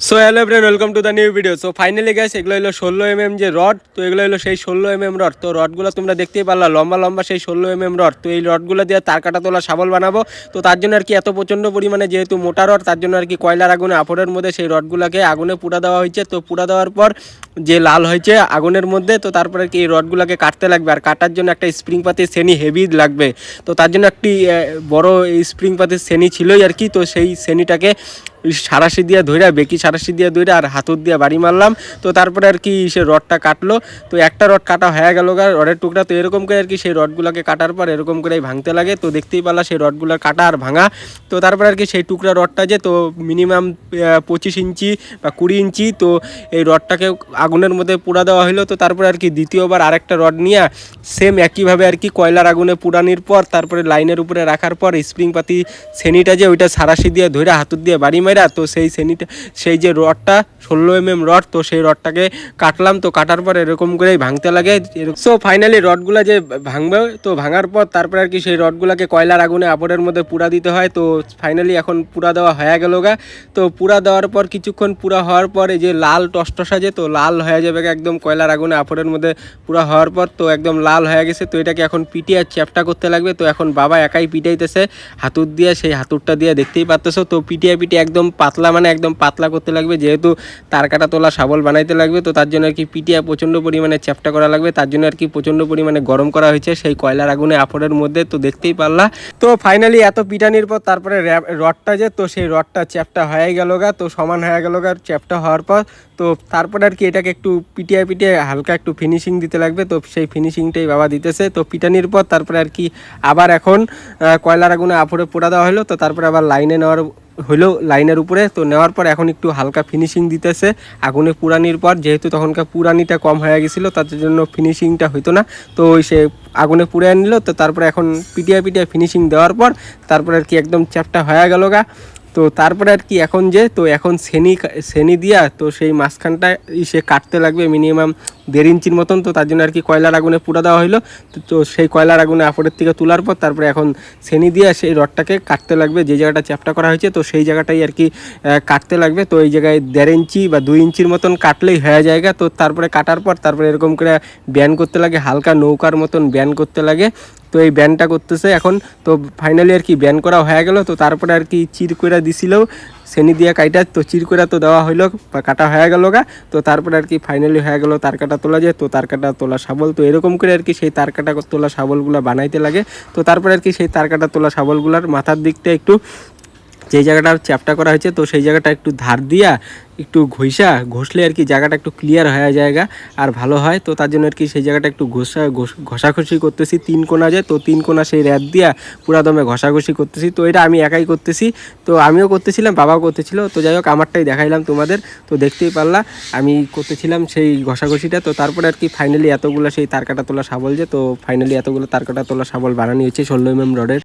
So hello everyone, welcome to the new video. So finally guys, এগুলো হলো 16 যে rod. তো এগুলো হলো সেই 16 রড। তো রডগুলো তোমরা দেখতেই পারলা, লম্বা লম্বা সেই 16 রড। তো এই রডগুলো দিয়ে তার কাটা তোলা শাবল বানাবো। তো তার জন্য আর কি এত প্রচণ্ড পরিমাণে যেহেতু মোটা রড, তার জন্য আর কি কয়লার আগুনে আপড়ের মধ্যে সেই রডগুলোকে আগুনে পুড়া দেওয়া হয়েছে। তো পুড়া দেওয়ার পর যে লাল হয়েছে আগুনের মধ্যে, তো তারপরে আর কি এই রডগুলোকে কাটতে লাগবে। আর কাটার জন্য একটা স্প্রিং পাতির শ্রেণী হেভি লাগবে। তো তার জন্য একটি বড় স্প্রিং পাতির শ্রেণী ছিলই আর কি। তো সেই শ্রেণীটাকে সারাশি দিয়ে ধরে, বেকি সারাশি দিয়ে ধরে আর হাতুর দিয়ে বাড়ি মারলাম। তো তারপরে আর কি সে রডটা কাটলো। তো একটা রড কাটা হয়ে গেল রডের টুকরা। তো এরকম করে আর কি সেই রডগুলোকে কাটার পর এরকম করেই ভাঙতে লাগে। তো দেখতেই পারলা সেই রডগুলো কাটা আর ভাঙা। তো তারপরে আর কি সেই টুকরা রডটা যে তো মিনিমাম 25 ইঞ্চি বা 20 ইঞ্চি, তো এই রডটাকে আগুনের মধ্যে পোড়া দেওয়া হলো। তো তারপরে আর কি দ্বিতীয়বার আরেকটা রড নিয়ে সেম একইভাবে আর কি কয়লার আগুনে পোড়ানির পর তারপরে লাইনের উপরে রাখার পর স্প্রিং পাতি শ্রেণীটা যে ওইটা সারাশি দিয়ে ধরে হাতুর দিয়ে বাড়ি মারা। তো সেই শ্রেণীটা, সেই যে রডটা 16 রড, তো সেই রডটাকে কাটলাম। তো কাটার পর এরকম করেই ভাঙতে লাগে। সো ফাইনালি রডগুলা যে ভাঙবে, তো ভাঙার পর তারপরে আর কি সেই রডগুলাকে কয়লার আগুনে আপড়ের মধ্যে পুড়া দিতে হয়। তো ফাইনালি এখন পুড়া দেওয়া হয়ে গেল গা। তো পুড়া দেওয়ার পর কিছুক্ষণ পুড়া হওয়ার পর এই যে লাল টসটসা যে, তো লাল হয়ে যাবে একদম কয়লার আগুনে আপড়ের মধ্যে পুড়া হওয়ার পর। তো একদম লাল হয়ে গেছে। তো এটাকে এখন পিটিয়ে চ্যাপটা করতে লাগবে। তো এখন বাবা একাই পিটাইতেছে হাতুর দিয়ে, সেই হাতুরটা দিয়ে দেখতেই পারতেছো। তো পিটিয়ে একদম পাতলা, মানে একদম পাতলা করতে লাগবে, যেহেতু তার কাটা তোলা শাবল বানাইতে লাগবে। তো তার জন্য আর কি পিটিয়ে প্রচণ্ড পরিমাণে চ্যাপটা করা লাগবে। তার জন্য আর কি প্রচণ্ড পরিমাণে গরম করা হয়েছে সেই কয়লার আগুনে আপড়ের মধ্যে। তো দেখতেই পারলা। তো ফাইনালি এত পিটানির পর তারপরে রডটা যে, তো সেই রডটা চ্যাপটা হয়ে গেল গা। তো সমান হয়ে গেল গা চ্যাপটা হওয়ার পর। তো তারপরে আর কি এটাকে একটু পিটিয়ে হালকা একটু ফিনিশিং দিতে লাগবে। তো সেই ফিনিশিংটাই বাবা দিতেছে। তো পিটানির পর তারপরে আর কি আবার এখন কয়লার আগুনে আপড়ে পোড়া দেওয়া হলো। তো তারপরে আবার লাইনে নেওয়ার হলো, লাইনের উপরে। তো নেওয়ার পর এখন একটু হালকা ফিনিশিং দিতেছে আগুনে পুরানির পর, যেহেতু তখনকার পুরানিটা কম হয়ে গেছিলো, তার জন্য ফিনিশিংটা হইতো না। তো ওই সে আগুনে পুড়ে নিল। তো তারপরে এখন পিটিয়ে ফিনিশিং দেওয়ার পর তারপরে আর কি একদম চ্যাপটা হয়ে গেল গা। তো তারপরে আর কি এখন যে, তো এখন শ্রেণী দিয়া তো সেই মাঝখানটা সে কাটতে লাগবে মিনিমাম 1.5 ইঞ্চির মতন। তো তার জন্য আর কি কয়লার আগুনে পুড়া দেওয়া হলো। তো সেই কয়লার আগুনে আপড়ের থেকে তোলার পর তারপরে এখন শ্রেণী দিয়ে সেই রডটাকে কাটতে লাগবে, যে জায়গাটা চ্যাপটা করা হয়েছে। তো সেই জায়গাটাই আর কি কাটতে লাগবে। তো এই জায়গায় 1.5 ইঞ্চি বা 2 ইঞ্চির মতন কাটলেই হয়ে জায়গা। তো তারপরে কাটার পর তারপরে এরকম করে ব্যান করতে লাগে, হালকা নৌকার মতন ব্যান করতে লাগে। তো এই ব্যানটা করতেছে এখন। তো ফাইনালি আর কি ব্যান করা হয়ে গেল। তো তারপরে আর কি চির করে দিছিল শ্রেণী দিয়ে কাইটা। তো চির করে তো দেওয়া হইলো বা কাটা হয়ে গেল গা। তো তারপরে আর কি ফাইনালি হয়ে গেল তার কাটা তোলা যে, তো তার কাটা তোলা শাবল। তো এরকম করে আর কি সেই তার কাটা তোলা শাবলগুলো বানাইতে লাগে। তো তারপরে আর কি সেই তার কাটা তোলা শাবলগুলোর মাথার দিকটা একটু, যেই জায়গাটা চ্যাপটা করা হয়েছে, তো সেই জায়গাটা একটু ধার দিয়া একটু ঘষলে আর কি জায়গাটা একটু ক্লিয়ার হয়ে জায়গা আর ভালো হয়। তো তার জন্য আর কি সেই জায়গাটা একটু ঘষাঘষি করতেছি 3 কোণা যে, তো 3 কোণা সেই র্যাপ দিয়া পুরা দমে ঘষাঘষি করতেছি। তো এটা আমি একাই করতেছি। তো আমিও করতেছিলাম, বাবাও করতেছিল। তো যাই হোক আমারটাই দেখাইলাম তোমাদের। তো দেখতেই পারলা আমি করতেছিলাম সেই ঘষাঘষিটা। তো তারপরে আর কি ফাইনালি এতগুলো সেই তার কাটা তোলা শাবল যে, তো ফাইনালি এতগুলো তার কাটা তোলা শাবল বানানো হয়েছে 16 রডের।